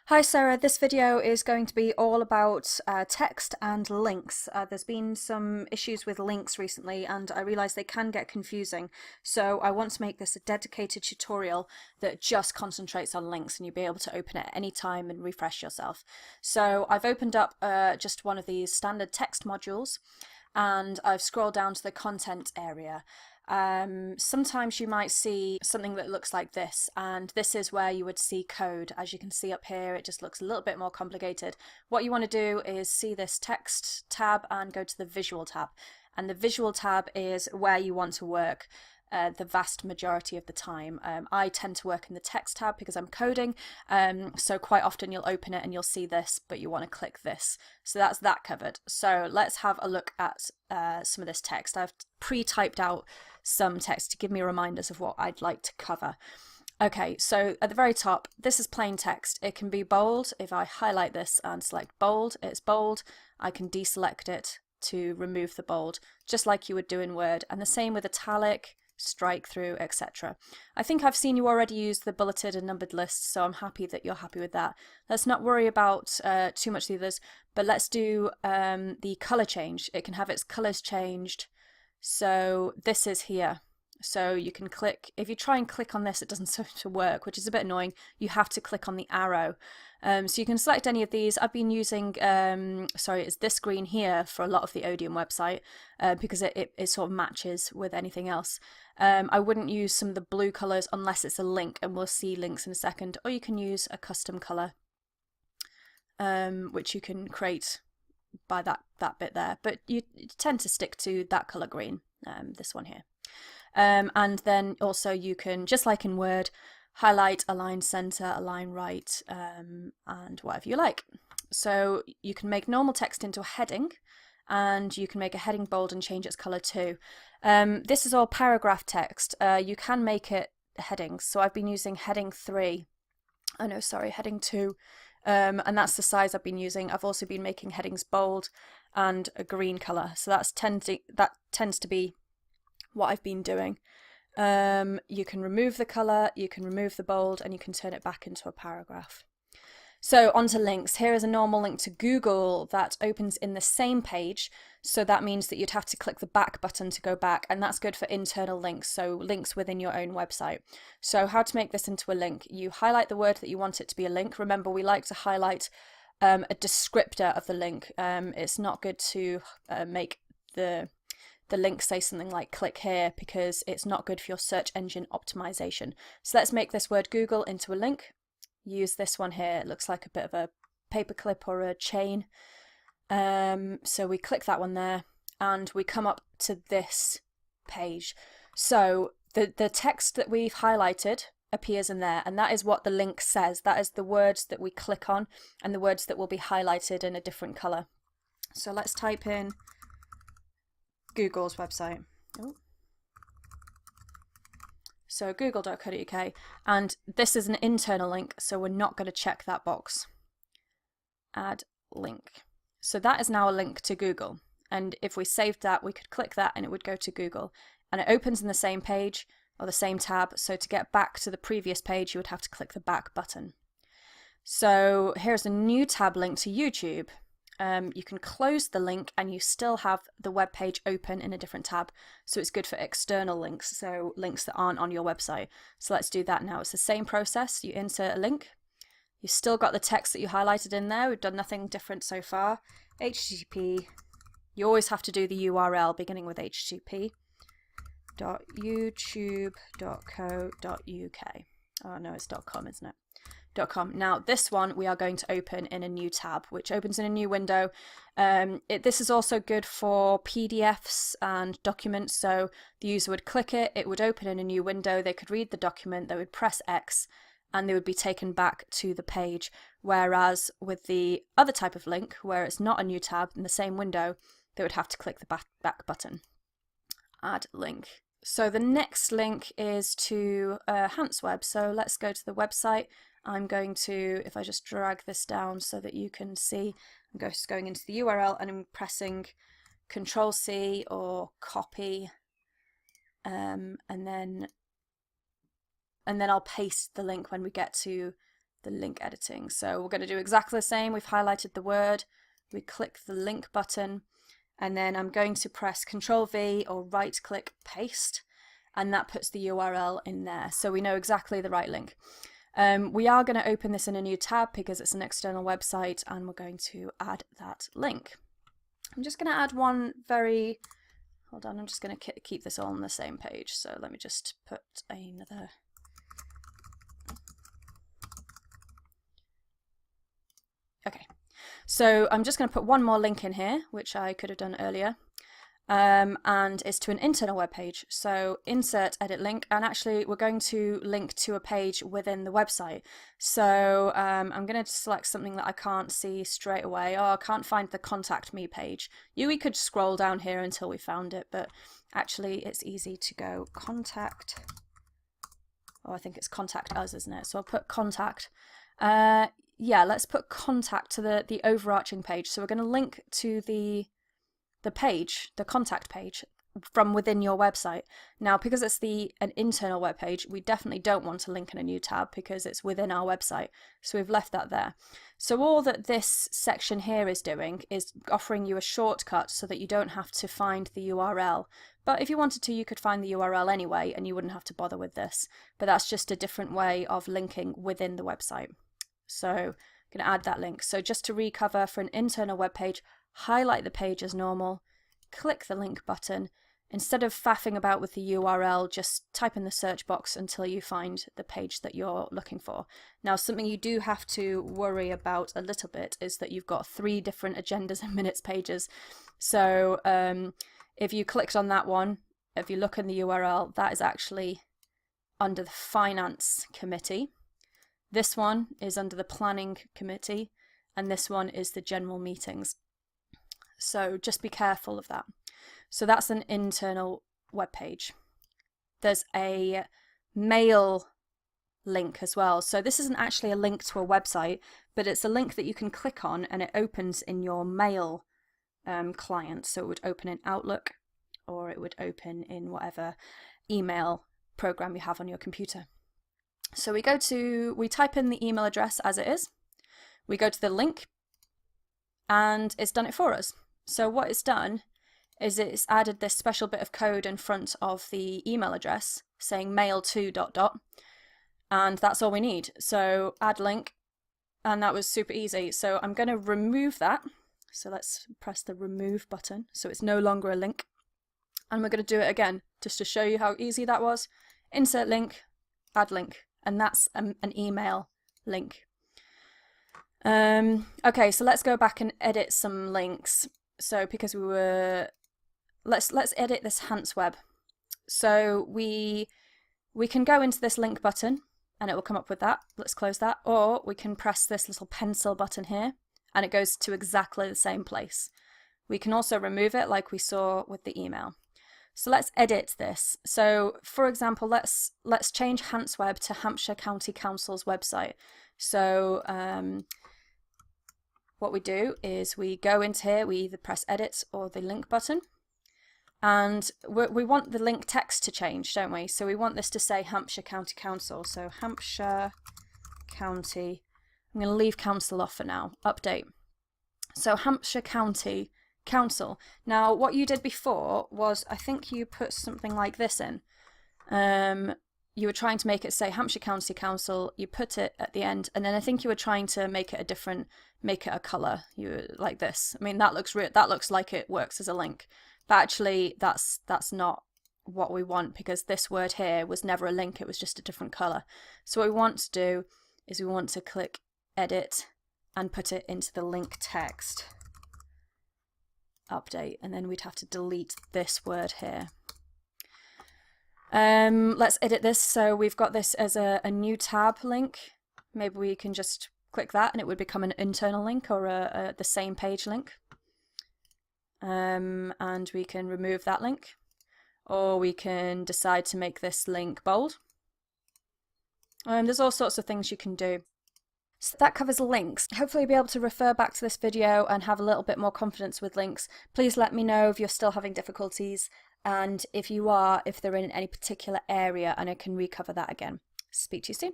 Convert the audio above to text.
Hi Sarah, this video is going to be all about text and links. There's been some issues with links recently and I realise they can get confusing, so I want to make this a dedicated tutorial that just concentrates on links and you'll be able to open it at any time and refresh yourself. So I've opened up just one of these standard text modules and I've scrolled down to the content area. Sometimes you might see something that looks like this, and this is where you would see code. As you can see up here, it just looks a little bit more complicated. What you want to do is see this text tab and go to the visual tab, and the visual tab is where you want to work the vast majority of the time. I tend to work in the text tab because I'm coding, so quite often you'll open it and you'll see this, but you want to click this. So that's that covered. So let's have a look at some of this text. I've pre-typed out some text to give me reminders of what I'd like to cover. Okay, so at the very top, this is plain text. It can be bold. If I highlight this and select bold, it's bold. I can deselect it to remove the bold, just like you would do in Word. And the same with italic, strike through, etc. I think I've seen you already use the bulleted and numbered lists, so I'm happy that you're happy with that. Let's not worry about too much of the others, but let's do the color change. It can have its colors changed. So this is here. So you can click, if you try and click on this, it doesn't seem to work, which is a bit annoying. You have to click on the arrow. So you can select any of these. I've been using, it's this green here for a lot of the Odium website because it sort of matches with anything else. I wouldn't use some of the blue colors unless it's a link, and we'll see links in a second. Or you can use a custom color, which you can create by that bit there, but you tend to stick to that color green, this one here. And then also you can, just like in Word, highlight, align center, align right, and whatever you like. So you can make normal text into a heading, and you can make a heading bold and change its color too. This is all paragraph text. You can make it headings. So I've been using heading 3. Oh no, sorry, heading 2. And that's the size I've been using. I've also been making headings bold and a green color. So that tends to be what I've been doing. You can remove the color, you can remove the bold, and you can turn it back into a paragraph. So onto links. Here is a normal link to Google that opens in the same page. So that means that you'd have to click the back button to go back, and that's good for internal links, so links within your own website. So how to make this into a link? You highlight the word that you want it to be a link. Remember, we like to highlight a descriptor of the link. It's not good to make the link say something like click here, because it's not good for your search engine optimization. So let's make this word Google into a link. Use this one here. It looks like a bit of a paperclip or a chain. So we click that one there and we come up to this page. So the text that we've highlighted appears in there, and that is what the link says. That is the words that we click on and the words that will be highlighted in a different color. So let's type in Google's website. Oh. So google.co.uk, and this is an internal link, so we're not going to check that box. Add link. So that is now a link to Google, and if we saved that, we could click that and it would go to Google, and it opens in the same page or the same tab. So to get back to the previous page, you would have to click the back button. So here's a new tab link to YouTube. You can close the link and you still have the web page open in a different tab, so it's good for external links, so links that aren't on your website. So let's do that now. It's the same process. You insert a link, you've still got the text that you highlighted in there. We've done nothing different so far. HTTP, you always have to do the URL beginning with http.youtube.co.uk. oh no, it's .com, isn't it? .com. Now this one we are going to open in a new tab, which opens in a new window. This is also good for PDFs and documents, so the user would click it, it would open in a new window, they could read the document, they would press X, and they would be taken back to the page. Whereas with the other type of link, where it's not a new tab in the same window, they would have to click the back button. Add link. So the next link is to HantsWeb, so let's go to the website. I'm going to, if I just drag this down so that you can see, I'm just going into the URL and I'm pressing Control-C or copy, and then I'll paste the link when we get to the link editing. So we're going to do exactly the same. We've highlighted the word, we click the link button, and then I'm going to press Ctrl+V or right click paste, and that puts the URL in there. So we know exactly the right link. We are going to open this in a new tab because it's an external website, and we're going to add that link. I'm just going to add one very, hold on, I'm just going to keep this all on the same page. So let me just put another, okay. So I'm just going to put one more link in here, which I could have done earlier. And it's to an internal web page. So insert edit link, and actually we're going to link to a page within the website. So I'm going to select something that I can't see straight away. Oh, I can't find the contact me page. We could scroll down here until we found it, but actually it's easy to go contact. Oh, I think it's contact us, isn't it? So I'll put contact. Yeah, let's put contact to the overarching page. So we're going to link to the page, the contact page from within your website. Now, because it's an internal web page, we definitely don't want to link in a new tab because it's within our website. So we've left that there. So all that this section here is doing is offering you a shortcut so that you don't have to find the URL. But if you wanted to, you could find the URL anyway and you wouldn't have to bother with this. But that's just a different way of linking within the website. So I'm going to add that link. So just to recover, for an internal web page, highlight the page as normal, click the link button. Instead of faffing about with the URL, just type in the search box until you find the page that you're looking for. Now, something you do have to worry about a little bit is that you've got 3 different agendas and minutes pages. So if you clicked on that one, if you look in the URL, that is actually under the finance committee. This one is under the planning committee, and this one is the general meetings. So just be careful of that. So that's an internal web page. There's a mail link as well. So this isn't actually a link to a website, but it's a link that you can click on and it opens in your mail client. So it would open in Outlook, or it would open in whatever email program you have on your computer. So we type in the email address as it is, we go to the link, and it's done it for us. So what it's done is it's added this special bit of code in front of the email address saying mail to ... and that's all we need. So add link, and that was super easy. So I'm going to remove that. So let's press the remove button so it's no longer a link. And we're going to do it again just to show you how easy that was. Insert link, add link, and that's an email link. Okay, so let's go back and edit some links. So because let's edit this Hans web. So we can go into this link button and it will come up with that. Let's close that. Or we can press this little pencil button here and it goes to exactly the same place. We can also remove it like we saw with the email. So let's edit this. So for example, let's change Hans web to Hampshire County Council's website. So what we do is we go into here, we either press edit or the link button, and we want the link text to change, don't we? So we want this to say Hampshire County Council. So Hampshire County, I'm going to leave council off for now, update. So Hampshire County Council. Now what you did before was, I think you put something like this in. You were trying to make it say Hampshire County Council, you put it at the end, and then I think you were trying to make it a colour. You were like this. I mean, that looks like it works as a link, but actually that's not what we want, because this word here was never a link, it was just a different colour. So what we want to do is we want to click edit and put it into the link text, update, and then we'd have to delete this word here. Let's edit this. So we've got this as a new tab link. Maybe we can just click that and it would become an internal link or the same page link. And we can remove that link, or we can decide to make this link bold. There's all sorts of things you can do. So that covers links. Hopefully you'll be able to refer back to this video and have a little bit more confidence with links. Please let me know if you're still having difficulties, and if you are, if they're in any particular area, and I can recover that again. Speak to you soon.